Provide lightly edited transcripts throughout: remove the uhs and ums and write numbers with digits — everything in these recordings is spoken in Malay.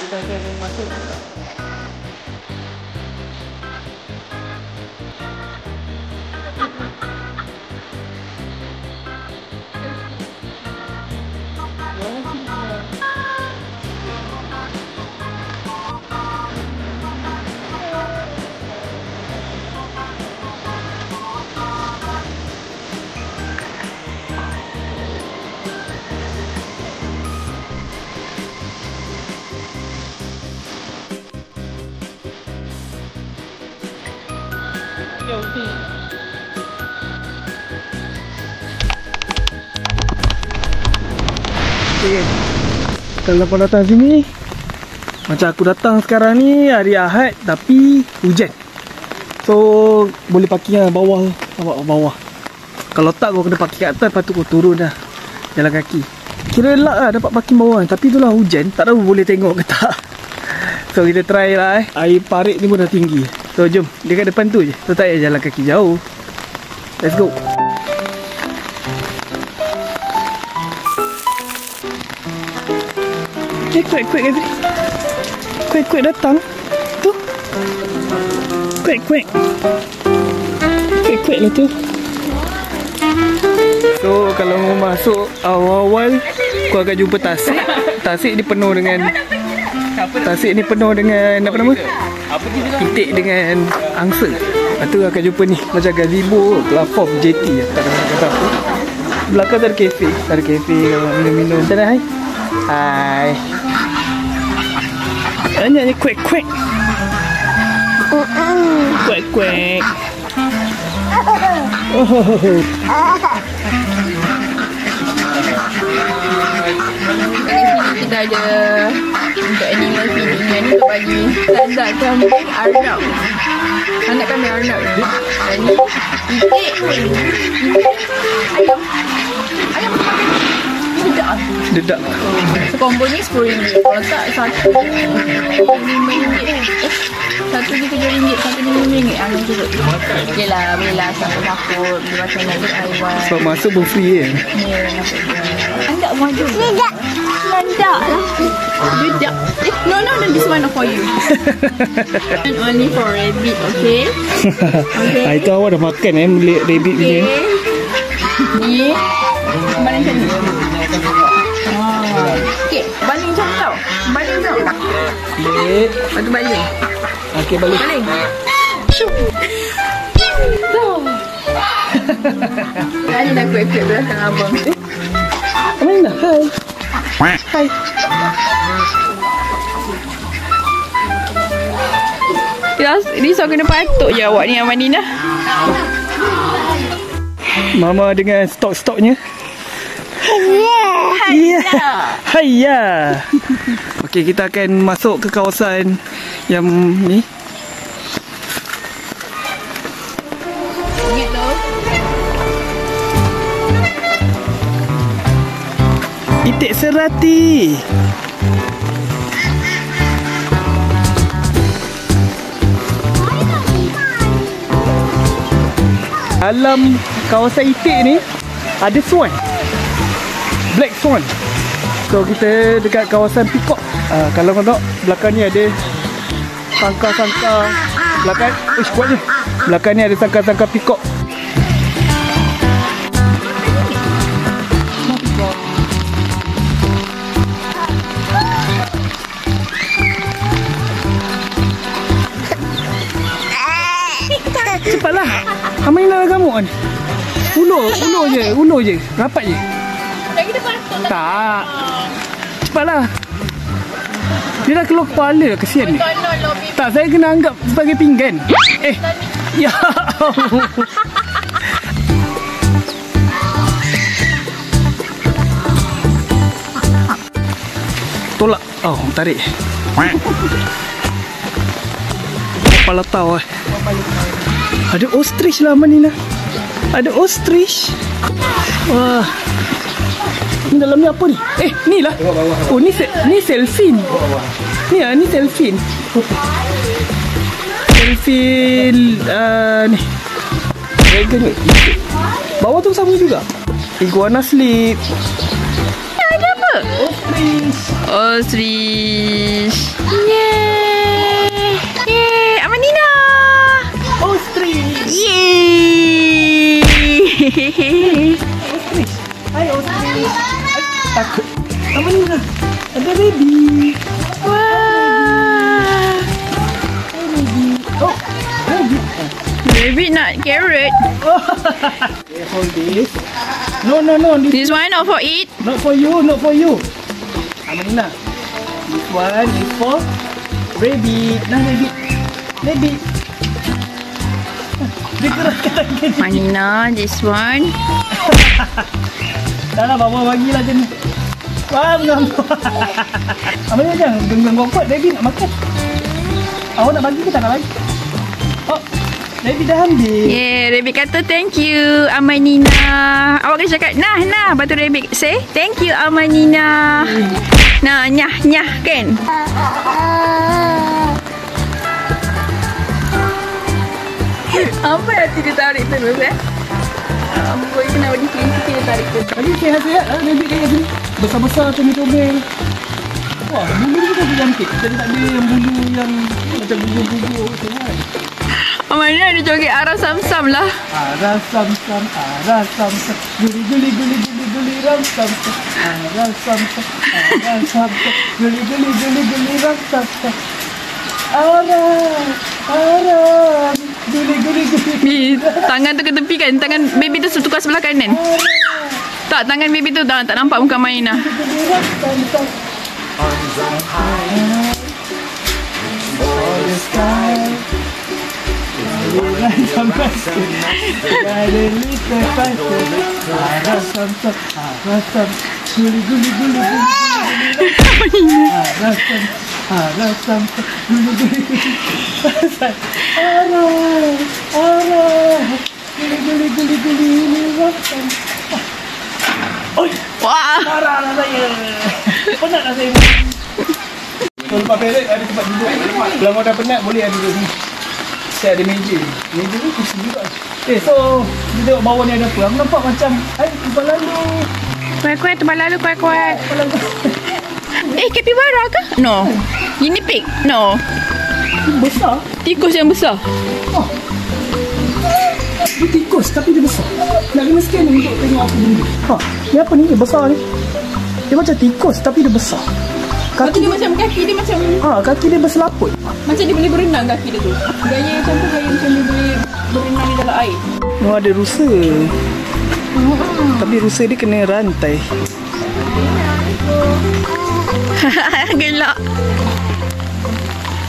kita akan masuk. Okay. Kalau datang sini, macam aku datang sekarang ni hari Ahad tapi hujan. So boleh parking lah bawah, bawah. Kalau tak kau kena parking kat atas, lepas tu kau turun dah jalan kaki. Kira elak lah dapat parking bawah, tapi itulah hujan, tak tahu boleh tengok ke tak. So kita try lah Air parit ni pun dah tinggi. So jom, dekat depan tu je. So tak payah jalan kaki jauh. Let's go. Kuek Azri. Kuek datang. Tu. Kuek lah tu. So kalau mau masuk awal-awal, kau akan jumpa tasik. Tasik ni penuh dengan apa nama? Itik dengan angsa. Lepas tu akan jumpa ni macam gazebo, platform JT. Tak ada kata apa. Belakang ada kafe. Ada kafe kalau minum-minum. Sana hai. Hai. Nyanyi kuek. Kuek. Oh. Kita ada untuk animal feeding yang ni untuk bagi standard kambing Arnab. Anak kami Arnab. Dan ni itik. Ayam. Dedak. So combo ni RM10. Kalau tak satu RM5. Satu je RM7, satu RM5. Angin turut. Okey lah, boleh lah saput-saput. Boleh macam nak lihat haiwan. Sebab masuk pun free kan? Ya, nampak je. Anda maju. Dedak lah. Dedak. No, this one not for you. And only for rabbit, okay? Okay. Itu awak dah makan rabbit punya. Ni. Baling macam ni. Okay, baling macam tau. Baling tau. Balik. Lepas tu baling. Okey, balik. Baling. Syuk. Tau. Tadi dah kuek-kuek belakang abang. Mana? Hai. Risau kena patuk je awak ni Amanina. Mama dengan stok-stoknya. Hayya. Okey, kita akan masuk ke kawasan yang ni. Gitu. Itik serati. Dalam kawasan itik ni ada swan, black swan. So kita dekat kawasan peacock. Kalau kau tengok belakang ni ada sangka-sangka. Belakang, kuat je. Belakang ni ada sangka-sangka peacock. Cepatlah. Amanina dah gamuk kan? Ulur je. Rapat je. Dah kita patuk tak? Tak. Cepatlah. Dia dah keluar kepala. Kesian ni. Tak, saya kena anggap sebagai pinggan. Ya Allah. Tolak. Oh, tarik. Kepala tahu. Ada ostrich lah Amanina. Ada ostrich. Wah. Ni dalam ni apa ni? Ni lah. Oh, ni selfin. Ni selfin. Selfin ni. Dragon ni. Bawah tu sama juga. Iguana sleep. Ada apa? Ostrich. Ostrich. Ostrich. Hai ostrich. Takut. Apa ni lah? Ada baby. Wah. Hai baby. Oh, baby. Baby not carrot. Okay, hold this. No. This one not for eat. Not for you. Amanina. This one is for baby. Nah, baby. Dia gerakkan tangan dia. Manina, this one. Dah lah, bawa bagilah je ni. Wah, mengamuk. Amanina jangan genggam kuat. Baby nak makan. Awak nak bagi ke tak nak bagi? Oh, baby dah ambil. Yeah, Rabbit kata thank you Amanina. Awak kena cakap nah. Lepas tu Rabbit say thank you Amanina. Nah, nyah kan? Apa hati dia tarik terus Boy kena bagi sikit dia tarik terus. Lagi sihat-sihat lah baby kayak gini. Besar-besar comel-comel. Wah, bulu dia pun cantik. Jadi tak ada yang bulu yang macam bulu-bulu tu kan. Amanina dia joget arah sam-sam lah. Arah sam-sam. Guli ram sam-sam. Arah sam-sam. Guli ram sam-sam. Arah. Guli. Tangan tu ke tepi kan? Tangan baby tu tukar sebelah kanan. Tak, tangan baby tu tak nampak muka Amanina. Guli ram sam-sam. For the sky. Wah. Marah lah saya. Penat lah saya. Kalau lepas pelet ada tempat duduk. Kalau kau dah penat boleh ada duduk ni. Saya ada meja. Meja ni kursi juga. So kita tengok bawah ni ada apa. Aku nampak macam tempat lalu. Kuat-kuat tempat lalu kuat-kuat. Capybara ke? No. Guinea pig? No. Besar. Tikus yang besar. Oh. Dia tikus tapi dia besar. Nak kena scan ni untuk tengok apa benda. Ni apa ni? Dia besar ni. Dia macam tikus tapi dia besar. Kaki dia macam kaki dia berselaput. Macam dia boleh berenang kaki dia tu. Gaya macam dia boleh berenang di dalam air. Oh, ada rusa. Tapi rusa dia kena rantai. Gelak.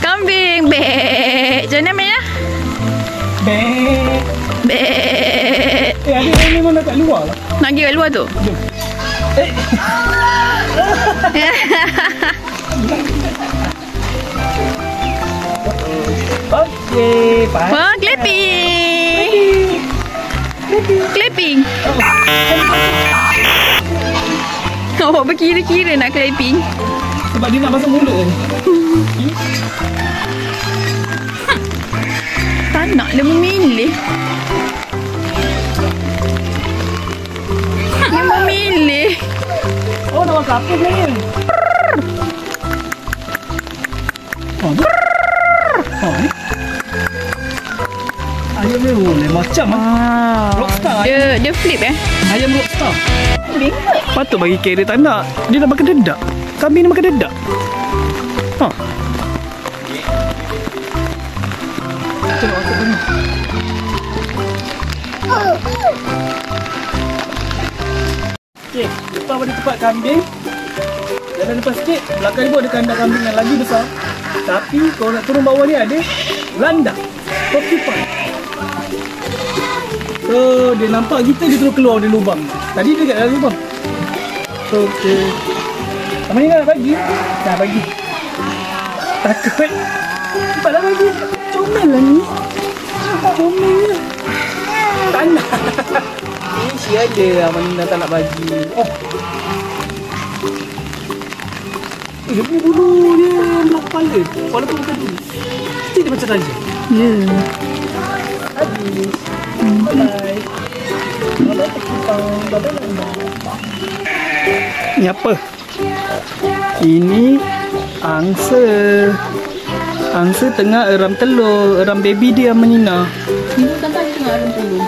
Kambing. Bek. Macam mana Amanina? Bek. Bek. Ada yang memang nak kat luar lah. Nak pergi kat luar tu? Okey, faham. Wah, clapping. Oh, berkira-kira nak clapping. Sebab dia nak masuk mulut tadi. Tak nak dia memilih. Dia memilih. Oh, nak makan apa sebenarnya? Ni. Ayam dia boleh macam rockstar. Dia flip Ayam rockstar. Patut bagi carrot tak nak. Dia nak makan dedak. Kambing nak makan dedak. Tengok apa ni. Okey, lepas pada tempat kambing. Jalan lepas sikit, belakang ni pun ada kandang kambing yang lagi besar. Tapi kalau nak turun bawah ni ada landak, porcupine. So dia nampak kita, dia terus keluar dari lubang. Tadi dia kat dalam lubang. So okey. Amanina nak bagi? Dah bagi. Takut. Cepatlah bagi. Comel lah ni. Comel. Tak nak. Si ada Amanina tak nak bagi. Dia punya bulu dia belah kepala. Walaupun bukan dulu. Mesti dia macam raja. Ya. Habis. Bye. Ni apa? Ini angsa. Angsa tengah eram telur. Eram baby dia Amanina. Ibu tak tengah ada telur.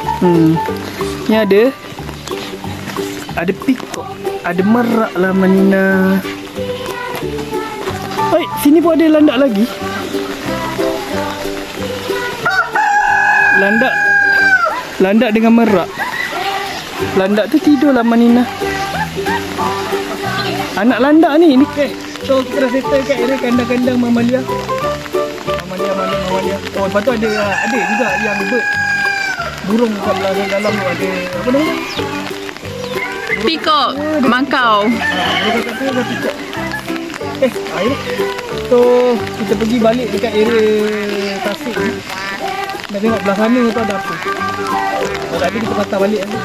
Ni ada pikok, ada merak lah Manina. Oi, sini pun ada landak lagi. Landak dengan merak. Landak tu tidur lah Manina. Anak landak ni so kita dah settle kat area kandang-kandang mamalia. Mamalia. Oh, lepas tu ada juga yang bird. Burung kat belakang dalam tu ada apa nama? Pikok, makau. Burung kat sana ada pikok. Air. So kita pergi balik dekat area Tasik ni. Nak tengok belah sana tu ada apa. Kalau tadi kita patah balik kan.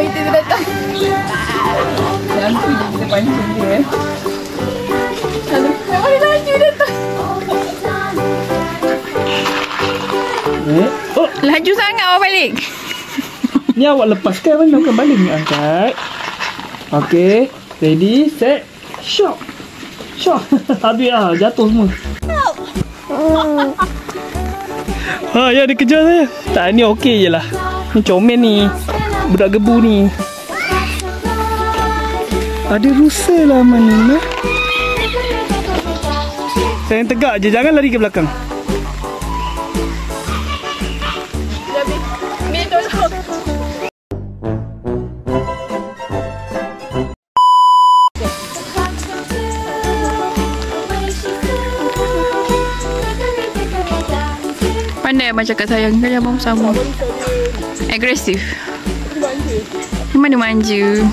Itu datang. Nanti kita pancing dia. Ada laju datang. Oh, laju sangat awak balik. Ni awak lepaskan mana bukan balik ni angkat. Okey, ready, set, shot. Habis jatuh semua. Ya dia kejar saya. Tak, ni okey je lah. Ni comel ni. Budak gebu ni. Ada rusa lah Manina. Saya tegak je, jangan lari ke belakang. Pandai abang cakap sayang kan abang sama. Agresif. Mana manja.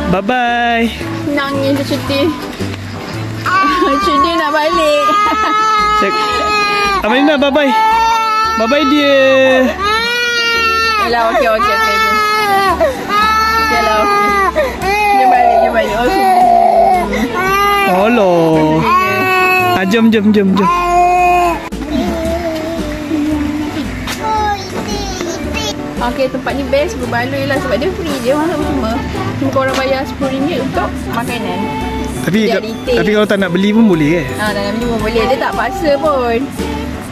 Bye-bye. Nangis dia cuti. Cuti nak balik. Cek. Amalina, bye-bye. Bye-bye dia. Yalah, okey. Yalah, okey. Dia balik. Oh, sungguh. Oloh. Jom. Okey, tempat ni best berbaloi lah sebab dia free je, masuk semua. Cuma korang bayar RM10 untuk makanan. Tapi kalau tak nak beli pun boleh tak nak beli pun boleh. Dia tak paksa pun.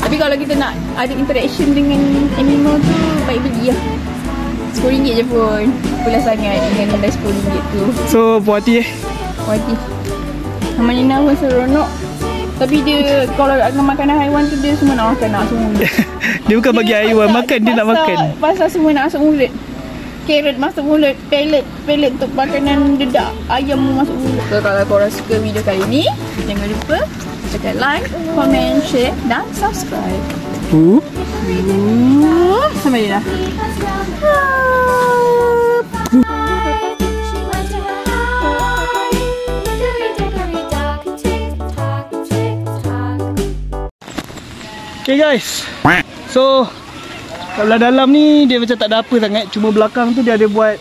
Tapi kalau kita nak ada interaction dengan animal tu, baik beli lah. RM10 je pun. Pulas sangat dengan nilai RM10 tu. So, puas hati Puas hati. Manina pun seronok. Tapi dia kalau akan makanan haiwan tu dia semua nak makan semua. Dia bukan bagi haiwan makan, dia nak makan. Pasal semua nak masuk mulut. Carrot masuk mulut, pellet untuk makanan dedak ayam masuk mulut. So kalau korang suka video kali ni, jangan lupa tekan like, comment, share dan subscribe. Sampai dia dah. Okay guys, so kalau dalam ni dia macam tak ada apa sangat. Cuma belakang tu dia ada buat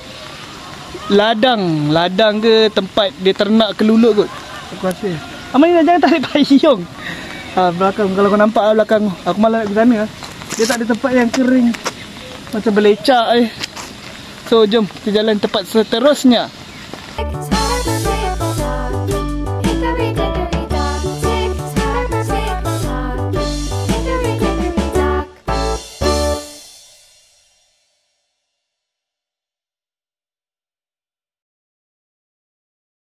ladang ke tempat dia ternak kelulut kot. Aku rasa Amalina jangan tarik payung. Belakang, kalau kau nampak belakang aku malah nak ke sana. Dia tak ada tempat yang kering, macam belecak So jom kita jalan tempat seterusnya.